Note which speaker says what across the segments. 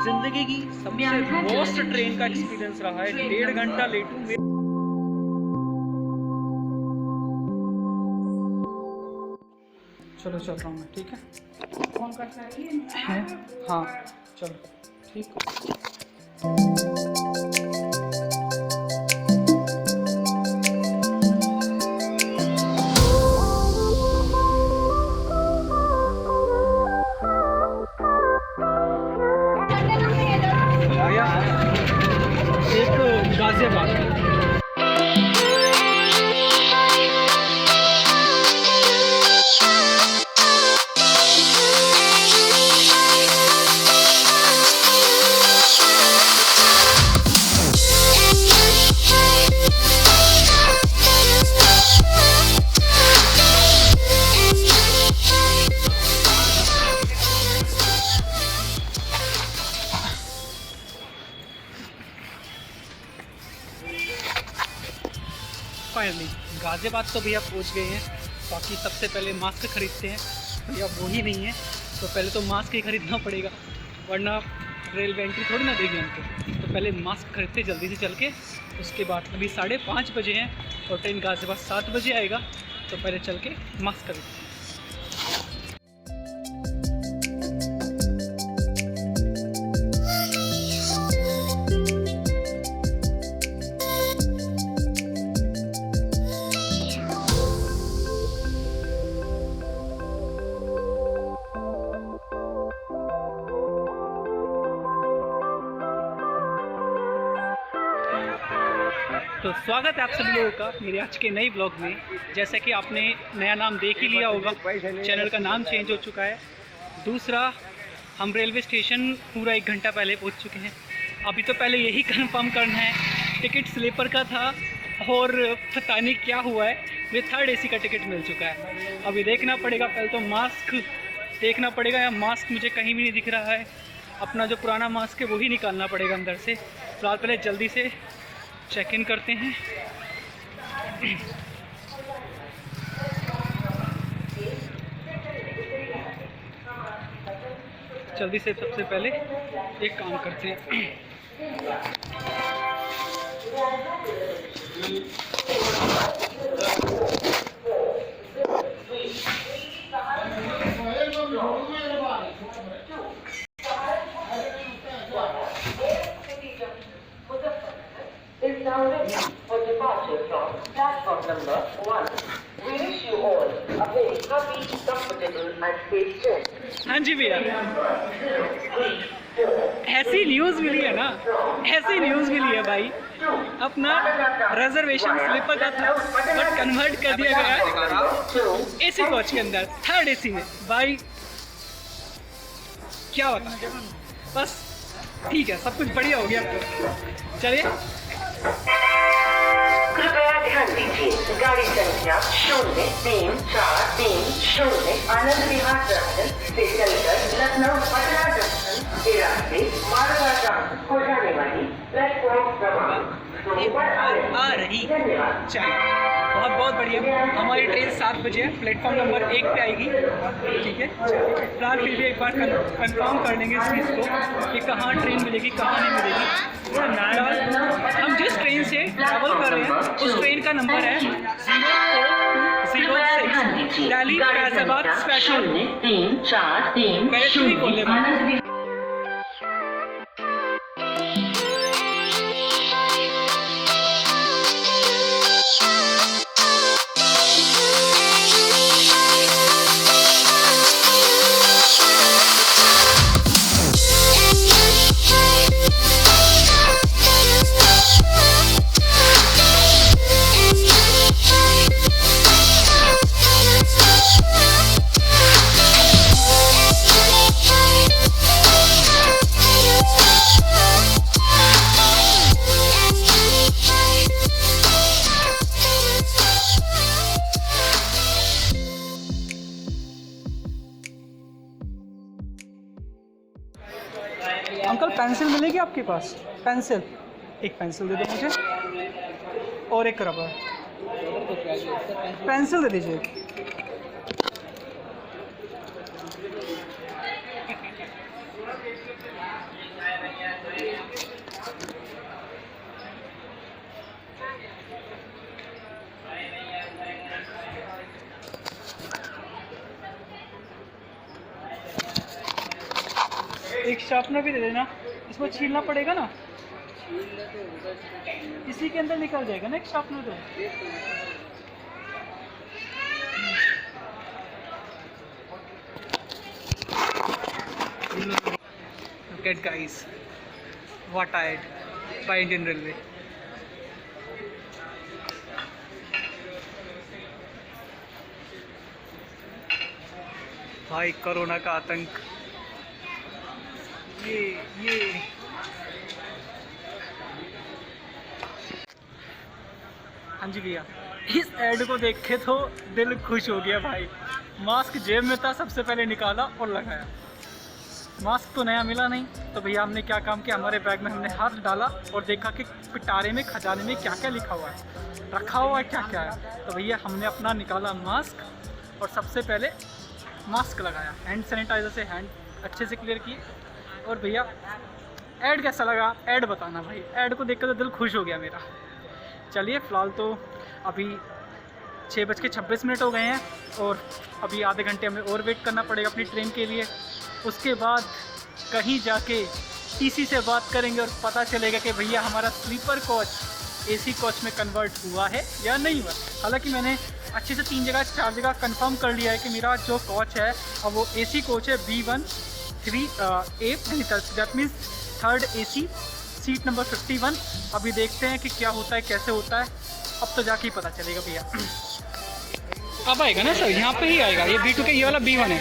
Speaker 1: जिंदगी की सबसे वर्स्ट ट्रेन का एक्सपीरियंस रहा है। 1.5 घंटा लेट हूँ। चलो चल रहा हूँ मैं, ठीक है?
Speaker 2: फोन कर सकती है?
Speaker 1: हाँ चलो ठीक। एक गाजियाबाद। फाइनली गाजियाबाद तो भैया पहुंच गए हैं। बाकी सबसे पहले मास्क खरीदते हैं। भैया वो ही नहीं है तो पहले तो मास्क ही खरीदना पड़ेगा, वरना रेलवे एंट्री थोड़ी ना देगी हमको। तो पहले मास्क खरीदते जल्दी से चल के। उसके बाद अभी 5:30 बजे हैं और ट्रेन गाजियाबाद 7 बजे आएगा, तो पहले चल के मास्क खरीदते हैं। तो स्वागत है आप सभी लोगों का मेरे आज के नए ब्लॉग में। जैसा कि आपने नया नाम देख ही लिया होगा, चैनल का नाम चेंज हो चुका है। दूसरा, हम रेलवे स्टेशन पूरा 1 घंटा पहले पहुंच चुके हैं। अभी तो पहले यही कंफर्म करना है, टिकट स्लीपर का था और पता नहीं क्या हुआ है, मुझे 3rd AC का टिकट मिल चुका है। अभी देखना पड़ेगा, पहले तो मास्क देखना पड़ेगा। या मास्क मुझे कहीं भी नहीं दिख रहा है। अपना जो पुराना मास्क है वही निकालना पड़ेगा अंदर से। फिलहाल पहले जल्दी से चेक इन करते हैं। जल्दी से सबसे पहले एक काम करते हैं।
Speaker 3: Now ready for departure from platform number 1. We wish you all a very happy, comfortable and safe journey.
Speaker 1: हाँ जी भैया, ऐसी न्यूज़ मिली है ना, ऐसी न्यूज़ मिली है भाई। अपना रिजर्वेशन स्लीपर का था बट कन्वर्ट कर दिया गया AC कोच के अंदर, 3rd AC में। भाई क्या बता, बस ठीक है, सब कुछ बढ़िया हो गया। चलिए
Speaker 3: कृपया ध्यान दीजिए, गाड़ी संख्या 0343 आनंद विहार जंक्शन से चलकर लखनऊ पटना जंक्शन के रास्ते मारवाड़ जंक्शन को जाने वाली प्लेटफॉर्म क्रमांक 2 पर आ रही। धन्यवाद।
Speaker 1: चलिए, बहुत बहुत बढ़िया। हमारी ट्रेन 7 बजे है, प्लेटफॉर्म नंबर 1 पे आएगी, ठीक है? फिलहाल फिर भी एक बार कंफर्म कर लेंगे इस चीज़ को कि कहाँ ट्रेन मिलेगी, कहाँ नहीं मिलेगी। हम जिस ट्रेन से ट्रैवल कर रहे हैं उस ट्रेन का नंबर है 0406 दिल्ली गाजियाबाद स्पेशल।
Speaker 3: 343
Speaker 1: पहले तो ही बोल ले। अंकल पेंसिल मिलेगी आपके पास? पेंसिल, एक पेंसिल दे दो मुझे और एक रबर। पेंसिल दे दीजिए। एक शार्पनर भी दे देना, इसको छीलना पड़ेगा ना, इसी के अंदर निकल जाएगा ना एक शार्पनर तो। Look at guys, what I had by Indian Railway. भाई कोरोना का आतंक, ये हाँ जी भैया, इस ऐड को देख के तो दिल खुश हो गया भाई। मास्क जेब में था, सबसे पहले निकाला और लगाया। मास्क तो नया मिला नहीं, तो भैया हमने क्या काम किया, हमारे बैग में हमने हाथ डाला और देखा कि पिटारे में, खजाने में क्या क्या लिखा हुआ है, रखा हुआ है क्या क्या है। तो भैया हमने अपना निकाला मास्क और सबसे पहले मास्क लगाया, हैंड सैनिटाइज़र से हैंड अच्छे से क्लियर किए। और भैया ऐड कैसा लगा, ऐड बताना भाई। ऐड को देखकर तो दिल खुश हो गया मेरा। चलिए फ़िलहाल तो अभी 6:26 हो गए हैं और अभी आधे घंटे हमें और वेट करना पड़ेगा अपनी ट्रेन के लिए। उसके बाद कहीं जाके टीसी से बात करेंगे और पता चलेगा कि भैया हमारा स्लीपर कोच एसी कोच में कन्वर्ट हुआ है या नहीं हुआ। हालांकि मैंने अच्छे से 4 जगह कंफर्म कर लिया है कि मेरा जो कोच है अब वो एसी कोच है B13A, that means 3rd AC, seat number 51। अभी देखते हैं कि क्या होता है, कैसे होता है, अब तो जाके ही पता चलेगा भैया। अब आएगा ना सर, यहाँ पे ही आएगा। ये B2 के, ये वाला B1 है,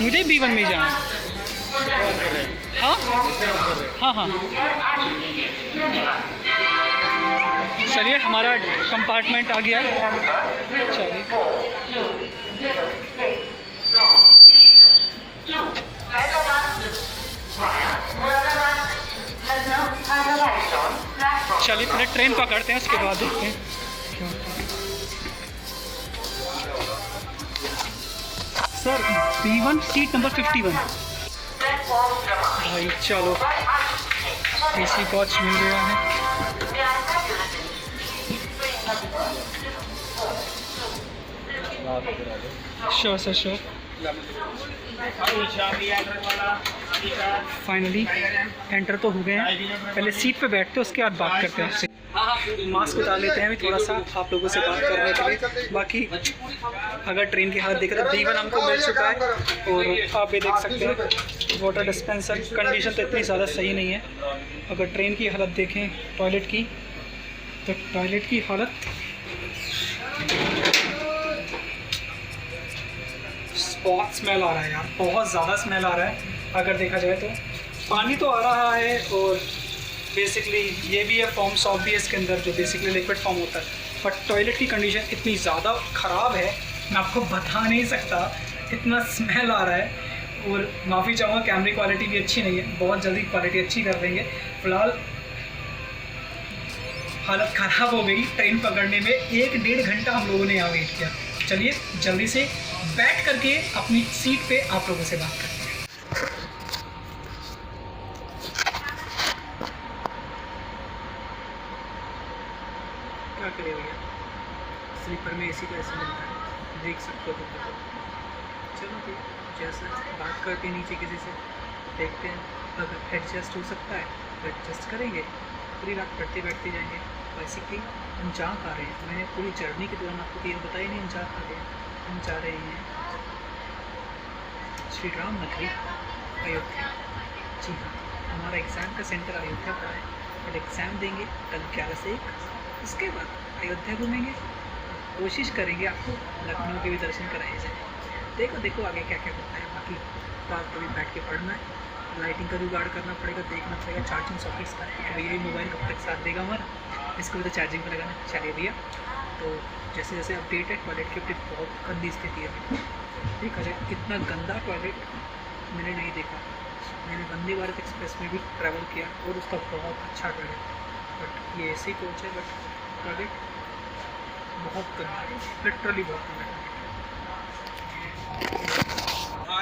Speaker 1: मुझे B1 में ही जाना है। हाँ हाँ हाँ, चलिए हमारा कंपार्टमेंट आ गया है। चलिए चलिए पहले ट्रेन पकड़ते हैं, उसके बाद देखते हैं क्या होता है। सर B1 सीट नंबर 51 भाई। चलो एसी कोच मिल गया है। Sure sir sure. Finally enter तो हो गए हैं, पहले सीट पे बैठते हैं उसके बाद बात करते हैं आपसे। मास्क उतार लेते हैं अभी थोड़ा सा आप लोगों से बात करने के लिए। बाकी अगर ट्रेन की हालत देखें तो B1 हमको मिल चुका है और आप ये देख सकते हैं वाटर डिस्पेंसर कंडीशन तो इतनी ज़्यादा सही नहीं है। अगर ट्रेन की हालत देखें टॉयलेट की, तो टॉयलेट की हालत बहुत स्मेल आ रहा है यार, बहुत ज़्यादा स्मेल आ रहा है। अगर देखा जाए तो पानी तो आ रहा है और बेसिकली ये भी है फॉर्म्स ऑफ भी इसके अंदर जो बेसिकली लिक्विड फॉर्म होता है, बट टॉयलेट की कंडीशन इतनी ज़्यादा ख़राब है मैं आपको बता नहीं सकता, इतना स्मेल आ रहा है। और माफ़ी चाहूँगा कैमरे क्वालिटी भी अच्छी नहीं है, बहुत जल्दी क्वालिटी अच्छी कर देंगे। फ़िलहाल हालत ख़राब हो गई ट्रेन पकड़ने में, 1-1.5 घंटा हम लोगों ने यहाँ वेट किया। चलिए जल्दी से बैठ करके अपनी सीट पे आप लोगों से बात करते हैं। क्या करें भैया, स्लीपर में एसी कैसे मिलता है देख सकते हो। चलो फिर जैसा बात करके नीचे किसी से देखते हैं, अगर एडजस्ट हो सकता है तो एडजस्ट करेंगे, पूरी रात पढ़ते बैठते जाएंगे। बेसिकली हम जा पा रहे हैं, मैंने पूरी जर्नी के दौरान आपको ये बताया नहीं हम जा पा रहे हैं। हम जा रहे हैं श्री राम नगरी अयोध्या। जी हाँ, हमारा एग्ज़ाम का सेंटर अयोध्या का है। कल एग्ज़ाम देंगे, कल 11 से 1, उसके बाद अयोध्या घूमेंगे, कोशिश करेंगे आपको लखनऊ के भी दर्शन कराए जाए। देखो आगे क्या क्या होता है। बाकी रात को भी बैठ के पढ़ना है, लाइटिंग का जुगाड़ करना पड़ेगा, देखना पड़ेगा चार्जिंग सॉकेट्स का कि भैया ये मोबाइल कब तक साथ देगा हमारा, इसको भी तो चार्जिंग पर लगाना। चलिए भैया, तो जैसे जैसे अपडेट है, टॉयलेट की अपडेट बहुत गंदी स्थिति है। देखा जाए इतना गंदा टॉयलेट मैंने नहीं देखा। मैंने वंदे भारत एक्सप्रेस में भी ट्रैवल किया और उसका बहुत अच्छा टॉयलेट, बट ये ऐसी कोच है बट टॉयलेट बहुत गंदा है, लिटरली बहुत गंदा है।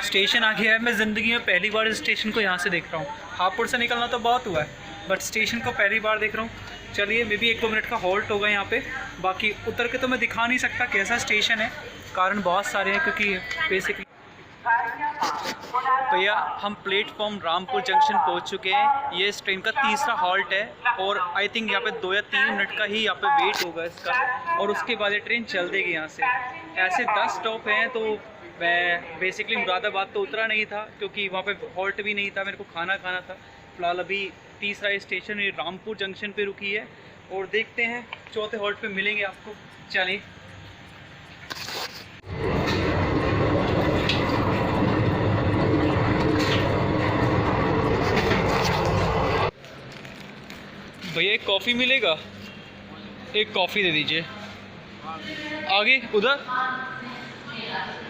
Speaker 1: स्टेशन आ गया है। मैं ज़िंदगी में पहली बार इस स्टेशन को यहाँ से देख रहा हूँ। हापुड़ से निकलना तो बहुत हुआ है, बट स्टेशन को पहली बार देख रहा हूँ। चलिए, मे बी 1-2 मिनट का हॉल्ट होगा यहाँ पे। बाकी उतर के तो मैं दिखा नहीं सकता कैसा स्टेशन है, कारण बहुत सारे हैं, क्योंकि बेसिकली भैया हम प्लेटफॉर्म रामपुर जंक्शन पहुँच चुके हैं। ये इस ट्रेन का तीसरा हॉल्ट है और आई थिंक यहाँ पे 2 या 3 मिनट का ही यहाँ पे वेट होगा इसका, और उसके बाद ये ट्रेन चल देगी यहाँ से। ऐसे 10 स्टॉप हैं, तो मैं बेसिकली मुरादाबाद तो उतरा नहीं था क्योंकि वहाँ पे हॉल्ट भी नहीं था, मेरे को खाना खाना था। फ़िलहाल अभी तीसरा स्टेशन ये रामपुर जंक्शन पे रुकी है और देखते हैं चौथे हॉल्ट पे मिलेंगे आपको। चलिए। भैया एक कॉफ़ी मिलेगा? एक कॉफ़ी दे दीजिए। आगे उधर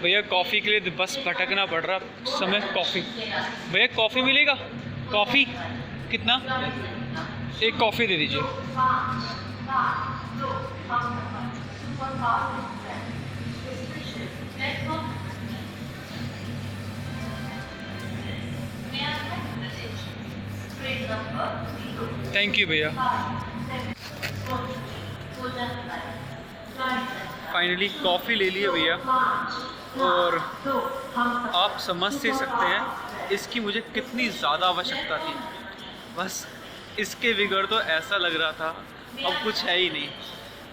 Speaker 1: भैया कॉफ़ी के लिए बस भटकना पड़ रहा समय। कॉफ़ी भैया, कॉफ़ी मिलेगा? कॉफ़ी कितना? एक कॉफ़ी दे दीजिए। थैंक यू भैया। फाइनली कॉफ़ी ले लिए भैया, और आप समझ से सकते हैं इसकी मुझे कितनी ज़्यादा आवश्यकता थी। बस इसके बिगड़ तो ऐसा लग रहा था अब कुछ है ही नहीं।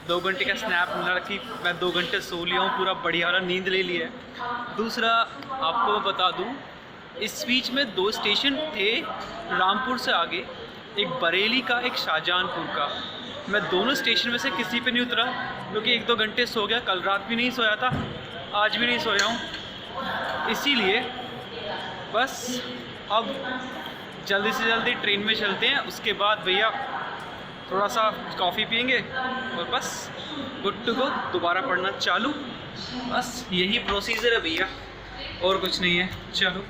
Speaker 1: 2 घंटे का स्नैप मिला कि मैं 2 घंटे सो लिया हूँ, पूरा बढ़िया वाला नींद ले लिया है। दूसरा आपको बता दूँ, इस बीच में 2 स्टेशन थे रामपुर से आगे, एक बरेली का, एक शाहजहानपुर का। मैं दोनों स्टेशन में से किसी पे नहीं उतरा क्योंकि 1-2 घंटे सो गया। कल रात भी नहीं सोया था, आज भी नहीं सोया हूँ, इसीलिए बस अब जल्दी से जल्दी ट्रेन में चलते हैं। उसके बाद भैया थोड़ा सा कॉफ़ी पियेंगे और बस गुड टू गो, दोबारा पढ़ना चालू। बस यही प्रोसीजर है भैया, और कुछ नहीं है। चलो।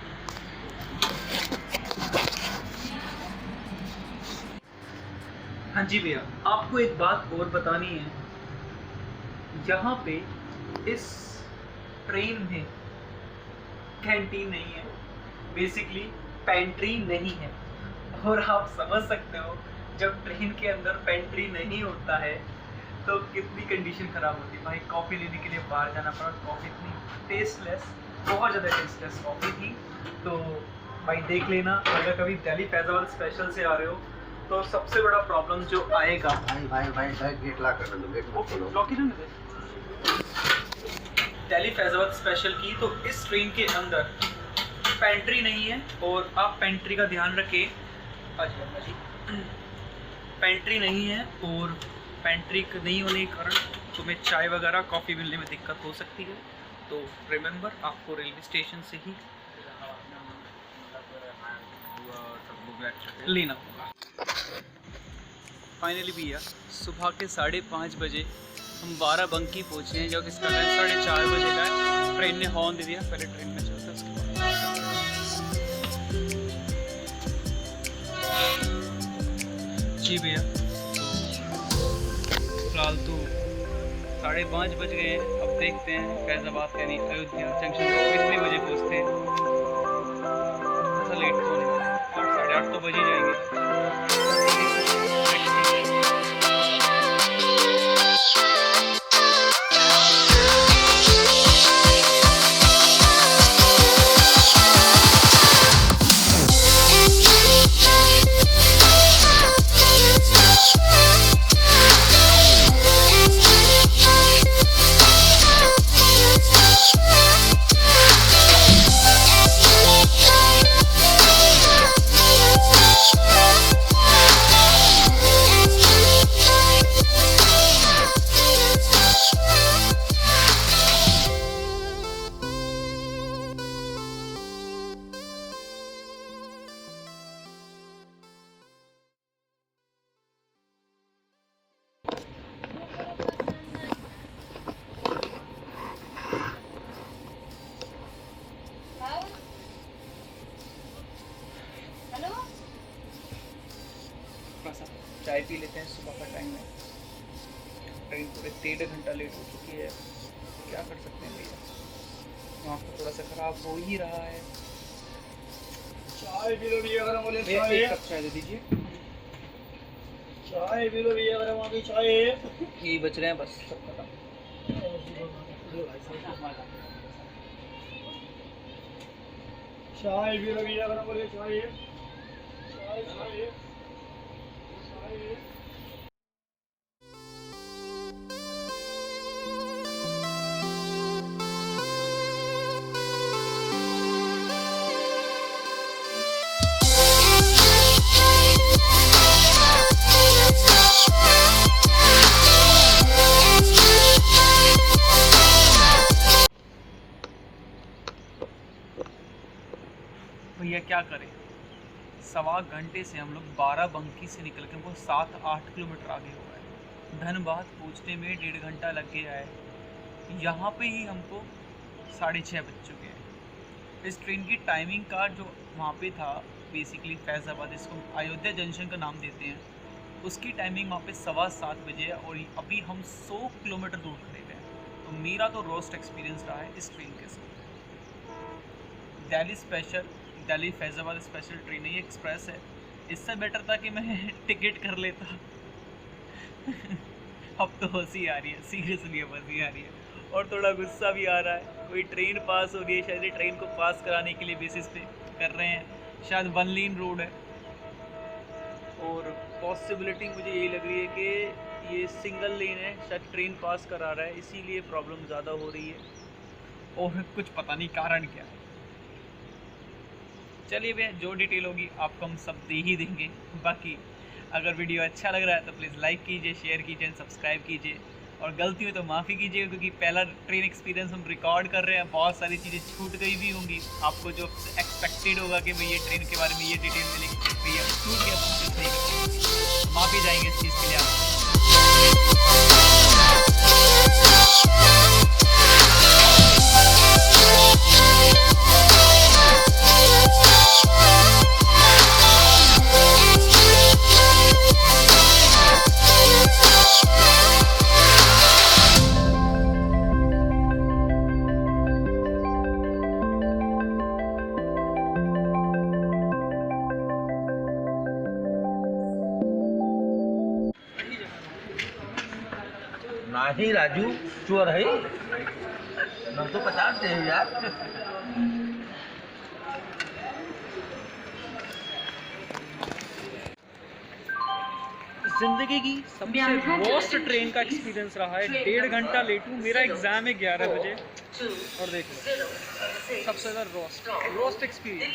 Speaker 1: हाँ जी भैया, आपको एक बात और बतानी है। यहाँ पे इस ट्रेन में कैंटीन नहीं है, बेसिकली पेंट्री नहीं है। और आप समझ सकते हो जब ट्रेन के अंदर पेंट्री नहीं होता है तो कितनी कंडीशन ख़राब होती है। भाई कॉफ़ी लेने के लिए बाहर जाना पड़ा। कॉफ़ी इतनी टेस्टलेस, बहुत ज़्यादा टेस्टलेस कॉफ़ी थी। तो भाई देख लेना, अगर कभी दिल्ली फैज़ाबाद स्पेशल से आ रहे हो तो सबसे बड़ा प्रॉब्लम जो आएगा।
Speaker 2: भाई गेट लॉक कर दो, गेट
Speaker 1: ओके, लॉक ही रहने दे। दिल्ली फैज़ाबाद स्पेशल की तो इस ट्रेन के अंदर पेंट्री नहीं है, और आप पेंट्री का ध्यान रखें। पेंट्री नहीं है, और पेंट्री नहीं होने के कारण तुम्हें चाय वगैरह कॉफ़ी मिलने में दिक्कत हो सकती है। तो रिमेंबर, आपको रेलवे स्टेशन से ही लेना होगा। फाइनली भैया सुबह के 5:30 बजे हम बाराबंकी पहुँचे हैं, जो कि इसका टाइम 4:30 बजे का है। ट्रेन ने हॉर्न दे दिया, पहले ट्रेन में चलते हैं उसके बाद। जी भैया, फिलहाल तो 5:30 बज गए हैं। अब देखते हैं फैज़ाबाद यानी अयोध्या जंक्शन पर कितने बजे पहुँचते हैं। ऐसा लेट तो नहीं, 8 साढ़े 8 तो बज ही जाएंगे। चाय पी लेते हैं, सुबह का टाइम है। ट्रेन पूरे 1.5 घंटा लेट हो चुकी है, क्या कर सकते हैं भैया। वहाँ पर थोड़ा सा ख़राब हो ही रहा है।
Speaker 2: चाय पी लो भैया गरम वाले
Speaker 1: भैया
Speaker 2: चाय।
Speaker 1: एक कप चाय दे दीजिए।
Speaker 2: चाय पी लो भैया गरम वाली चाय।
Speaker 1: यही बच रहे हैं बस, सब खत्म।
Speaker 2: चाय पी लो भैया गरम वाली चाय। चाय चाय चाय।
Speaker 1: भैया क्या करें, 1.25 घंटे से हम लोग बाराबंकी से निकल के हमको 7-8 किलोमीटर आगे हुआ है। धनबाद पहुंचने में 1.5 घंटा लग गया है। यहाँ पे ही हमको 6:30 बज चुके हैं। इस ट्रेन की टाइमिंग का जो वहाँ पे था बेसिकली फैज़ाबाद, इसको अयोध्या जंक्शन का नाम देते हैं, उसकी टाइमिंग वहाँ पे 7:15 बजे है और अभी हम 100 किलोमीटर दूर खड़े हुए हैं। तो मेरा तो रोस्ट एक्सपीरियंस रहा है इस ट्रेन के साथ। Delhi special, Delhi Faizabad special train है, ये एक्सप्रेस है। इससे बेटर था कि मैं टिकट कर लेता। अब तो हंसी आ रही है, सीरियसली अब हंसी आ रही है और थोड़ा गुस्सा भी आ रहा है। कोई ट्रेन पास हो रही है, शायद ये ट्रेन को पास कराने के लिए बेसिस पे कर रहे हैं। शायद 1 लेन रोड है और पॉसिबिलिटी मुझे यही लग रही है कि ये सिंगल लेन है, शायद ट्रेन पास करा रहा है, इसीलिए प्रॉब्लम ज़्यादा हो रही है और कुछ पता नहीं कारण क्या है। चलिए भैया, जो डिटेल होगी आपको हम सब दे ही देंगे। बाकी अगर वीडियो अच्छा लग रहा है तो प्लीज़ लाइक कीजिए, शेयर कीजिए, सब्सक्राइब कीजिए और गलती हुई तो माफ़ी कीजिएगा, क्योंकि पहला ट्रेन एक्सपीरियंस हम रिकॉर्ड कर रहे हैं। बहुत सारी चीज़ें छूट गई भी होंगी, आपको जो एक्सपेक्टेड होगा कि भैया ट्रेन के बारे में ये डिटेल मिलेगी, भैया छूट गया तो कुछ नहीं कर, माफ़ी जाएंगे इस चीज़ के लिए आपको।
Speaker 2: नहीं राजू, चोर है 950 दे यार।
Speaker 1: ज़िंदगी की सबसे रोस्ट ट्रेन का एक्सपीरियंस रहा है। 1.5 घंटा लेट हूँ, मेरा एग्ज़ाम है 11 बजे और देखो सबसे ज़्यादा रोस्ट एक्सपीरियंस।